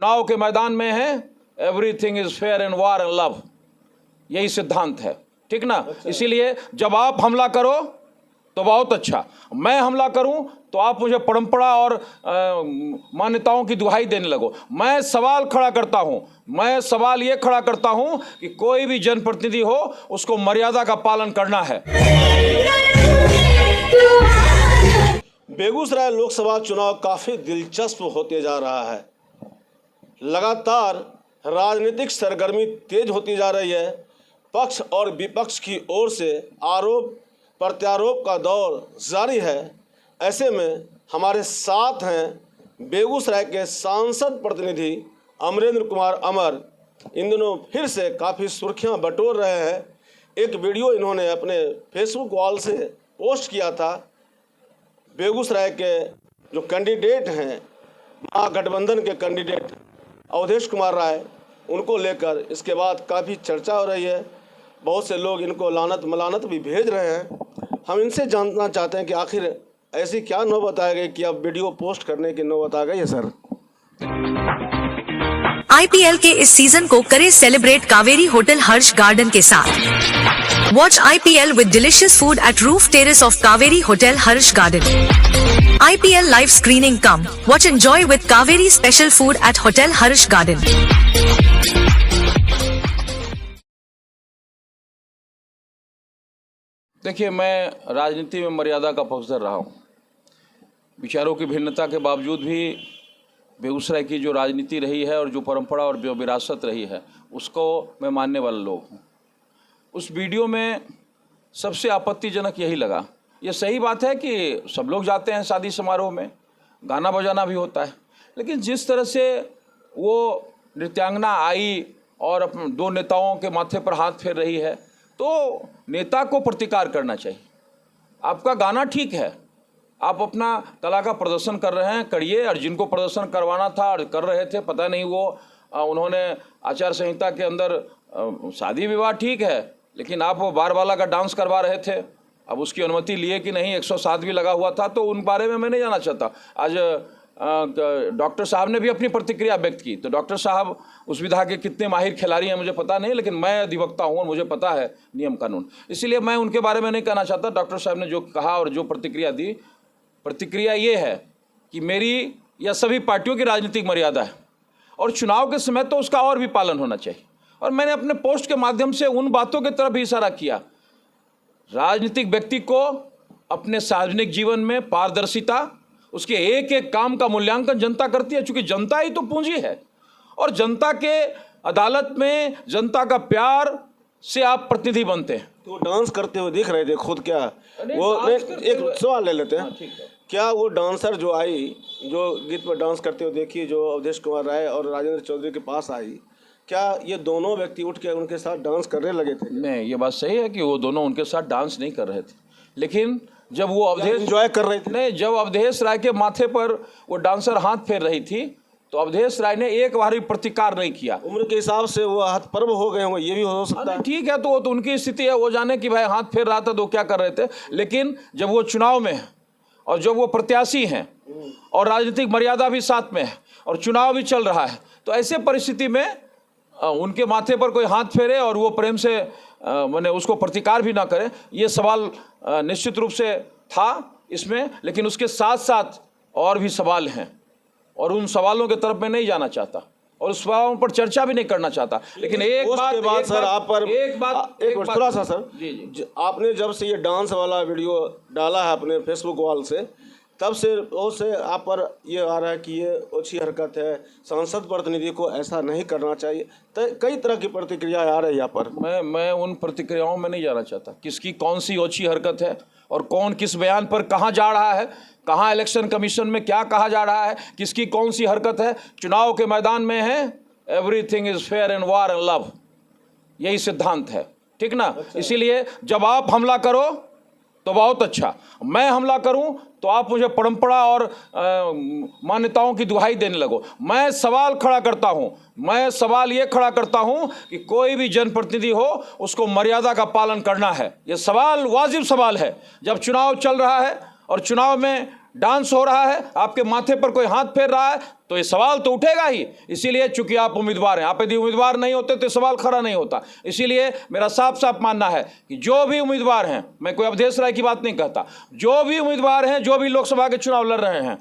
चुनाव के मैदान में है, everything is fair in war and love, यही सिद्धांत है, ठीक ना। इसीलिए जब आप हमला करो तो बहुत अच्छा, मैं हमला करूं तो आप मुझे परंपरा और मान्यताओं की दुहाई देने लगो। मैं सवाल खड़ा करता हूं, मैं सवाल ये खड़ा करता हूं कि कोई भी जनप्रतिनिधि हो उसको मर्यादा का पालन करना है। बेगूसराय लोकसभा चुनाव काफ़ी दिलचस्प होते जा रहा है। लगातार राजनीतिक सरगर्मी तेज होती जा रही है। पक्ष और विपक्ष की ओर से आरोप प्रत्यारोप का दौर जारी है। ऐसे में हमारे साथ हैं बेगूसराय के सांसद प्रतिनिधि अमरेंद्र कुमार अमर। इन दिनों फिर से काफ़ी सुर्खियां बटोर रहे हैं। एक वीडियो इन्होंने अपने फेसबुक वॉल से पोस्ट किया था। बेगूसराय के जो कैंडिडेट हैं, महागठबंधन के कैंडिडेट अवधेश कुमार राय, उनको लेकर इसके बाद काफ़ी चर्चा हो रही है। बहुत से लोग इनको लानत मलानत भी भेज रहे हैं। हम इनसे जानना चाहते हैं कि आखिर ऐसी क्या नौबत आ गई कि अब वीडियो पोस्ट करने की नौबत आ गई है सर। आईपीएल के इस सीजन को करे सेलिब्रेट कावेरी होटल हर्ष गार्डन के साथ। Watch IPL with delicious food at roof terrace of Kaveri hotel Harsh garden. IPL live screening come watch enjoy with Kaveri special food at hotel Harsh garden. देखिए, मैं राजनीति में मर्यादा का पक्षधर रहा हूँ। विचारों की भिन्नता के बावजूद भी बेगूसराय की जो राजनीति रही है और जो परंपरा और जो विरासत रही है उसको मैं मानने वाला लोग हूँ। उस वीडियो में सबसे आपत्तिजनक यही लगा। ये सही बात है कि सब लोग जाते हैं शादी समारोह में, गाना बजाना भी होता है, लेकिन जिस तरह से वो नृत्यांगना आई और अपने दो नेताओं के माथे पर हाथ फेर रही है, तो नेता को प्रतिकार करना चाहिए। आपका गाना ठीक है, आप अपना कला का प्रदर्शन कर रहे हैं, करिए। और जिनको प्रदर्शन करवाना था और कर रहे थे, पता नहीं वो उन्होंने आचार संहिता के अंदर शादी विवाह ठीक है, लेकिन आप वो बारबाला का डांस करवा रहे थे। अब उसकी अनुमति लिए कि नहीं, 107 भी लगा हुआ था, तो उन बारे में मैं नहीं जानना चाहता। आज डॉक्टर साहब ने भी अपनी प्रतिक्रिया व्यक्त की। तो डॉक्टर साहब उस विधा के कितने माहिर खिलाड़ी हैं मुझे पता नहीं, लेकिन मैं अधिवक्ता हूँ और मुझे पता है नियम कानून, इसलिए मैं उनके बारे में नहीं कहना चाहता। डॉक्टर साहब ने जो कहा और जो प्रतिक्रिया दी, प्रतिक्रिया ये है कि मेरी या सभी पार्टियों की राजनीतिक मर्यादा है और चुनाव के समय तो उसका और भी पालन होना चाहिए। और मैंने अपने पोस्ट के माध्यम से उन बातों की तरफ भी इशारा किया। राजनीतिक व्यक्ति को अपने सार्वजनिक जीवन में पारदर्शिता, उसके एक एक काम का मूल्यांकन जनता करती है, चूंकि जनता ही तो पूंजी है और जनता के अदालत में जनता का प्यार से आप प्रतिनिधि बनते हैं। तो डांस करते हुए दिख रहे थे खुद, क्या वो एक सवाल ले लेते हैं, क्या वो डांसर जो आई, जो गीत पर डांस करते हुए देखी, जो अवधेश कुमार राय और राजेंद्र चौधरी के पास आई, क्या ये दोनों व्यक्ति उठ के उनके साथ डांस करने लगे थे? नहीं, ये बात सही है कि वो दोनों उनके साथ डांस नहीं कर रहे थे, लेकिन जब वो अवधेश एंजॉय कर रहे थे। नहीं, जब अवधेश राय के माथे पर वो डांसर हाथ फेर रही थी तो अवधेश राय ने एक बार भी प्रतिकार नहीं किया। उम्र के हिसाब से वो हाथ पर्व हो गए होंगे, ये भी हो सकता है। ठीक है, तो वो तो उनकी स्थिति है, वो जाने कि भाई हाथ फेर रहा था तो क्या कर रहे थे। लेकिन जब वो चुनाव में है और जब वो प्रत्याशी हैं और राजनीतिक मर्यादा भी साथ में है और चुनाव भी चल रहा है, तो ऐसे परिस्थिति में उनके माथे पर कोई हाथ फेरे और वो प्रेम से मैंने उसको प्रतिकार भी ना करे, ये सवाल निश्चित रूप से था इसमें। लेकिन उसके साथ साथ और भी सवाल हैं और उन सवालों के तरफ मैं नहीं जाना चाहता और उस सवालों पर चर्चा भी नहीं करना चाहता। लेकिन एक बात सर, आप पर एक थोड़ा सा सर, जी, आपने जब से ये डांस वाला वीडियो डाला है अपने फेसबुक वॉल से, तब से बहुत से आप पर ये आ रहा है कि ये अच्छी हरकत है, सांसद प्रतिनिधि को ऐसा नहीं करना चाहिए। तो कई तरह की प्रतिक्रिया आ रही है यहाँ पर। मैं उन प्रतिक्रियाओं में नहीं जाना चाहता, किसकी कौन सी ओछी हरकत है और कौन किस बयान पर कहाँ जा रहा है, कहाँ इलेक्शन कमीशन में क्या कहा जा रहा है, किसकी कौन सी हरकत है। चुनाव के मैदान में है, everything is fair in war and love, यही सिद्धांत है, ठीक ना। इसीलिए जब आप हमला करो तो बहुत अच्छा, मैं हमला करूं तो आप मुझे परंपरा और मान्यताओं की दुहाई देने लगो। मैं सवाल खड़ा करता हूं, मैं सवाल ये खड़ा करता हूं कि कोई भी जनप्रतिनिधि हो उसको मर्यादा का पालन करना है। ये सवाल वाजिब सवाल है। जब चुनाव चल रहा है और चुनाव में डांस हो रहा है, आपके माथे पर कोई हाथ फेर रहा है, तो ये सवाल तो उठेगा ही। इसीलिए चूंकि आप उम्मीदवार हैं, आप यदि उम्मीदवार नहीं होते तो सवाल खड़ा नहीं होता। इसीलिए मेरा साफ साफ मानना है कि जो भी उम्मीदवार हैं, मैं कोई अवधेश राय की बात नहीं कहता, जो भी उम्मीदवार हैं, जो भी लोकसभा के चुनाव लड़ रहे हैं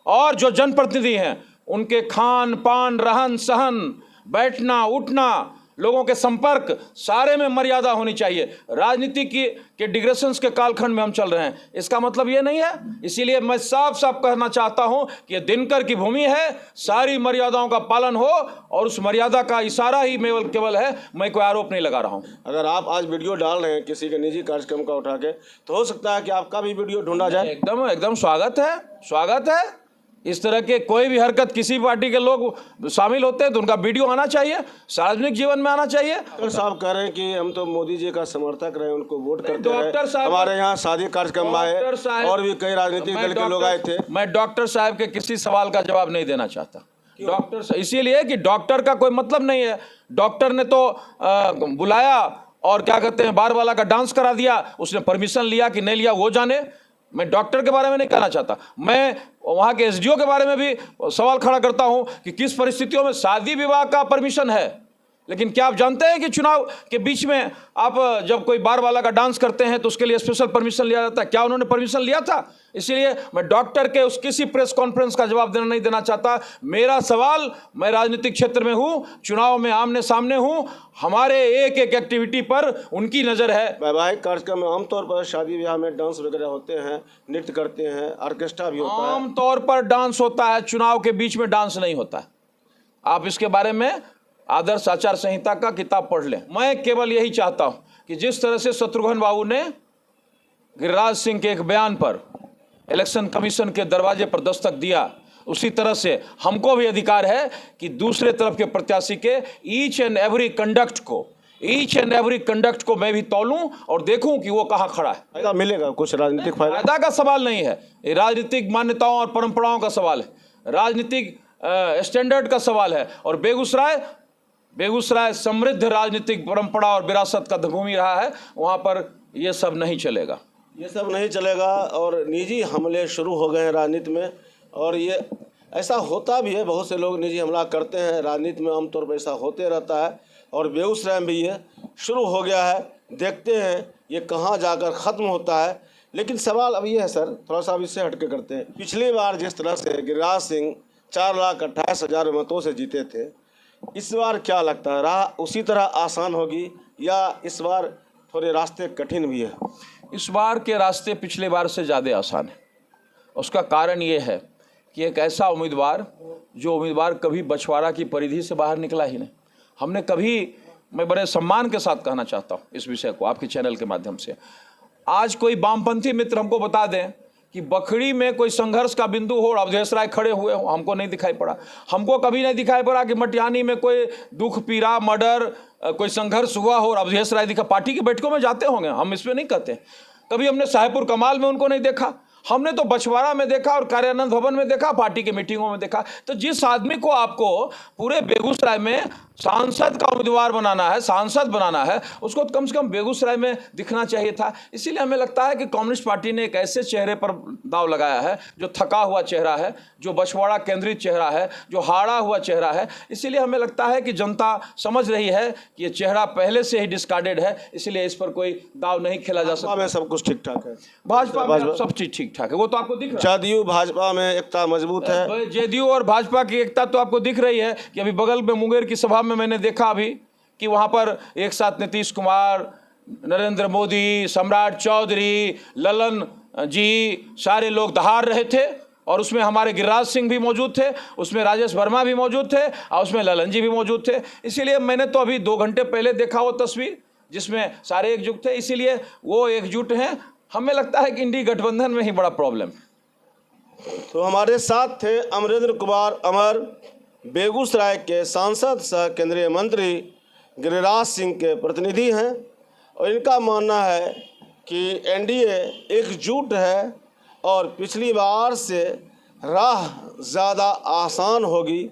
और जो जनप्रतिनिधि हैं, उनके खान पान, रहन सहन, बैठना उठना, लोगों के संपर्क, सारे में मर्यादा होनी चाहिए। राजनीति के डिग्रेशंस के कालखंड में हम चल रहे हैं, इसका मतलब ये नहीं है। इसीलिए मैं साफ साफ कहना चाहता हूं कि ये दिनकर की भूमि है, सारी मर्यादाओं का पालन हो, और उस मर्यादा का इशारा ही केवल है। मैं कोई आरोप नहीं लगा रहा हूं। अगर आप आज वीडियो डाल रहे हैं किसी के निजी कार्यक्रम का उठा के, तो हो सकता है कि आपका भी वीडियो ढूंढा जाए। एकदम एकदम स्वागत है, स्वागत है। इस तरह के कोई भी हरकत किसी पार्टी के लोग शामिल होते हैं तो उनका वीडियो आना चाहिए, सार्वजनिक जीवन में आना चाहिए। डॉक्टर साहब कह रहे हैं कि हम तो मोदी जी का समर्थक रहे, उनको वोट करते डॉक्टर रहे, साहब हमारे यहाँ शादी कार्यक्रम आए और भी कई राजनीतिक दल के लोग आए थे। मैं डॉक्टर साहब के किसी सवाल का जवाब नहीं देना चाहता। डॉक्टर इसीलिए कि डॉक्टर का कोई मतलब नहीं है। डॉक्टर ने तो बुलाया और क्या कहते हैं, बार वाला का डांस करा दिया, उसने परमिशन लिया कि नहीं लिया वो जाने। मैं डॉक्टर के बारे में नहीं कहना चाहता, मैं वहाँ के एसडीओ के बारे में भी सवाल खड़ा करता हूँ कि किस परिस्थितियों में शादी विवाह का परमिशन है। लेकिन क्या आप जानते हैं कि चुनाव के बीच में आप जब कोई बार वाला का डांस करते हैं तो उसके लिए स्पेशल परमिशन लिया जाता है? क्या उन्होंने परमिशन लिया था? इसीलिए मैं डॉक्टर के उस किसी प्रेस कॉन्फ्रेंस का जवाब नहीं देना चाहता। मेरा सवाल, मैं राजनीतिक क्षेत्र में हूँ, चुनाव में आमने सामने हूँ, हमारे एक एक एक्टिविटी पर उनकी नज़र है। वैवाहिक कार्यक्रम में आमतौर पर शादी ब्याह में डांस वगैरह होते हैं, नृत्य करते हैं, ऑर्केस्ट्रा भी होता है। आमतौर पर डांस होता है, चुनाव के बीच में डांस नहीं होता है। आप इसके बारे में आदर्श आचार संहिता का किताब पढ़ लें। मैं केवल यही चाहता हूं कि जिस तरह से शत्रुघ्न बाबू ने गिरिराज सिंह के एक बयान पर इलेक्शन कमीशन के दरवाजे पर दस्तक दिया, उसी तरह से हमको भी अधिकार है कि दूसरे तरफ के प्रत्याशी के ईच एंड एवरी कंडक्ट को मैं भी तौलूं और देखूं कि वो कहां खड़ा है। फायदा मिलेगा कुछ राजनीतिक फायदा का सवाल नहीं है, ये राजनीतिक मान्यताओं और परंपराओं का सवाल है, राजनीतिक स्टैंडर्ड का सवाल है। और बेगूसराय समृद्ध राजनीतिक परंपरा और विरासत का भूमि रहा है, वहाँ पर ये सब नहीं चलेगा, ये सब नहीं चलेगा। और निजी हमले शुरू हो गए हैं राजनीति में, और ये ऐसा होता भी है, बहुत से लोग निजी हमला करते हैं राजनीति में, आमतौर पर ऐसा होते रहता है। और बेगूसराय में भी ये शुरू हो गया है, देखते हैं ये कहाँ जाकर ख़त्म होता है। लेकिन सवाल अब ये है सर, थोड़ा सा अब इससे हटके करते हैं। पिछली बार जिस तरह से गिरिराज सिंह 4,28,000 मतों से जीते थे, इस बार क्या लगता है, राह उसी तरह आसान होगी या इस बार थोड़े रास्ते कठिन भी है? इस बार के रास्ते पिछले बार से ज़्यादा आसान है। उसका कारण ये है कि एक ऐसा उम्मीदवार, जो उम्मीदवार कभी बछवाड़ा की परिधि से बाहर निकला ही नहीं। हमने कभी, मैं बड़े सम्मान के साथ कहना चाहता हूँ इस विषय को आपके चैनल के माध्यम से, आज कोई वामपंथी मित्र हमको बता दें कि बखरी में कोई संघर्ष का बिंदु हो और अवधेश राय खड़े हुए हो, हमको नहीं दिखाई पड़ा। हमको कभी नहीं दिखाई पड़ा कि मटिहानी में कोई दुख पीड़ा, मर्डर, कोई संघर्ष हुआ हो और अवधेश राय दिखा। पार्टी की बैठकों में जाते होंगे, हम इसमें नहीं कहते। कभी हमने साहेबपुर कमाल में उनको नहीं देखा, हमने तो बछवाड़ा में देखा और कार्यानंद भवन में देखा, पार्टी के मीटिंगों में देखा। तो जिस आदमी को आपको पूरे बेगूसराय में सांसद का उम्मीदवार बनाना है, सांसद बनाना है, उसको कम से कम बेगूसराय में दिखना चाहिए था। इसीलिए हमें लगता है कि कम्युनिस्ट पार्टी ने एक ऐसे चेहरे पर दाव लगाया है जो थका हुआ चेहरा है, जो बछवाड़ा केंद्रित चेहरा है, जो हारा हुआ चेहरा है। इसीलिए हमें लगता है कि जनता समझ रही है कि ये चेहरा पहले से ही डिस्कार्डेड है, इसलिए इस पर कोई दाव नहीं खेला जा सकता। में सब कुछ ठीक ठाक है, भाजपा में सब चीज ठीक ठाक है, वो तो आपको दिख रहा है। जदयू भाजपा में एकता मजबूत है। जदयू और भाजपा की एकता तो आपको दिख रही है कि अभी बगल में मुंगेर की सभा में मैंने देखा अभी कि वहां पर एक साथ नीतीश कुमार, नरेंद्र मोदी, सम्राट चौधरी, ललन जी, सारे लोग दहाड़ रहे थे। और उसमें हमारे गिरिराज सिंह भी मौजूद थे, उसमें राजेश वर्मा भी मौजूद थे और उसमें ललन जी भी मौजूद थे। इसीलिए मैंने तो अभी 2 घंटे पहले देखा वो तस्वीर जिसमें सारे एकजुट थे, इसीलिए वो एकजुट हैं। हमें लगता है कि इंडी गठबंधन में ही बड़ा प्रॉब्लम है। तो हमारे साथ थे अमरेंद्र कुमार अमर, बेगूसराय के सांसद सह केंद्रीय मंत्री गिरिराज सिंह के प्रतिनिधि हैं, और इनका मानना है कि एनडीए एकजुट है और पिछली बार से राह ज़्यादा आसान होगी,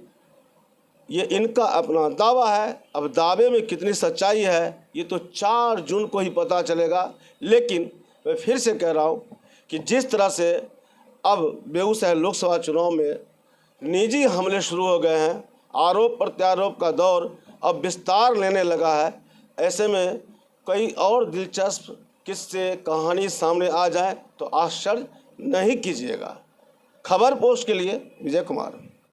ये इनका अपना दावा है। अब दावे में कितनी सच्चाई है ये तो 4 जून को ही पता चलेगा। लेकिन मैं फिर से कह रहा हूँ कि जिस तरह से अब बेगूसराय लोकसभा चुनाव में निजी हमले शुरू हो गए हैं। आरोप प्रत्यारोप का दौर अब विस्तार लेने लगा है। ऐसे में कई और दिलचस्प किस्से कहानी सामने आ जाए तो आश्चर्य नहीं कीजिएगा। खबर पोस्ट के लिए विजय कुमार।